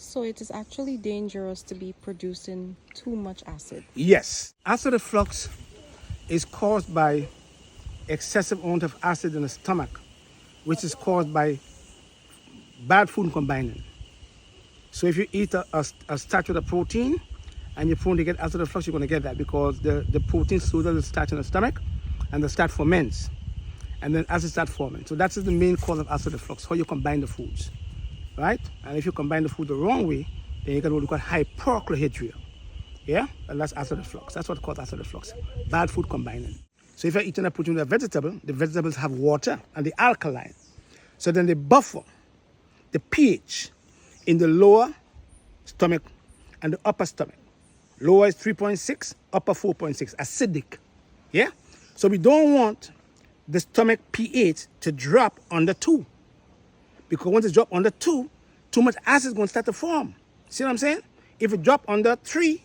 So it is actually dangerous to be producing too much acid. Yes, acid reflux is caused by excessive amount of acid in the stomach, which is caused by bad food combining. So if you eat a starch with a protein and you're prone to get acid reflux, you're going to get that because the protein soothes the starch in the stomach and the starch ferments. And then acid starts forming. So that's the main cause of acid reflux, how you combine the foods, right? And if you combine the food the wrong way, then you get what we call hyperchlorhydria. Yeah? And that's acid reflux. That's what causes acid reflux. Bad food combining. So if you're eating a protein with a vegetable, the vegetables have water and the alkaline. So then they buffer the pH in the lower stomach and the upper stomach. Lower is 3.6, upper 4.6, acidic. Yeah? So we don't want the stomach pH to drop under 2. Because once it drops under 2, too much acid is going to start to form. See what I'm saying? If it drop under 3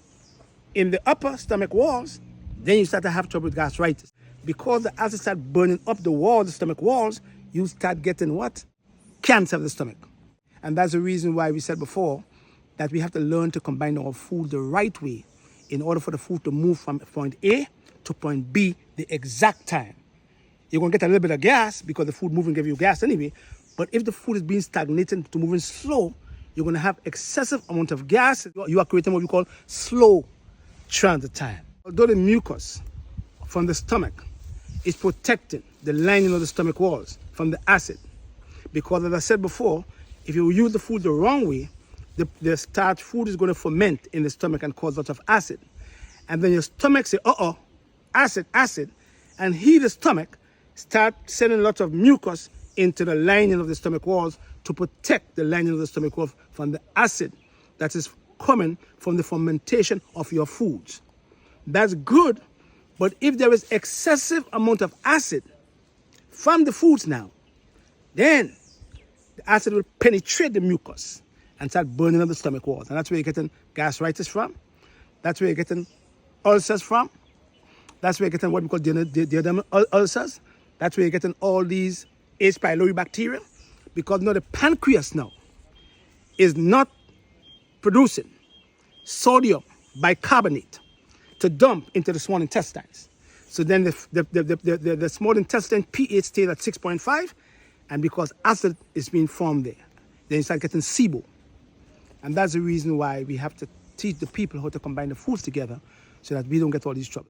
in the upper stomach walls, then you start to have trouble with gastritis. Because the acid starts burning up the walls, the stomach walls, you start getting what? Cancer of the stomach. And that's the reason why we said before that we have to learn to combine our food the right way in order for the food to move from point A to point B the exact time. You're going to get a little bit of gas because the food moving gives you gas anyway. But if the food is being stagnated to moving slow, you're going to have excessive amount of gas. You are creating what we call slow transit time. Although the mucus from the stomach is protecting the lining of the stomach walls from the acid, because as I said before, if you use the food the wrong way, the starch food is going to ferment in the stomach and cause lots of acid. And then your stomach say, acid, acid. And the stomach, start sending lots of mucus into the lining of the stomach walls to protect the lining of the stomach walls from the acid that is coming from the fermentation of your foods. That's good, but if there is excessive amount of acid from the foods now, then the acid will penetrate the mucus and start burning up the stomach walls. And that's where you're getting gastritis from. That's where you're getting ulcers from. That's where you're getting what we call duodenal ulcers. That's where you're getting all these H. pylori bacteria. Because now the pancreas now is not producing sodium bicarbonate to dump into the small intestines. So then the small intestine pH stays at 6.5, and because acid is being formed there, then you start getting SIBO. And that's the reason why we have to teach the people how to combine the foods together so that we don't get all these trouble.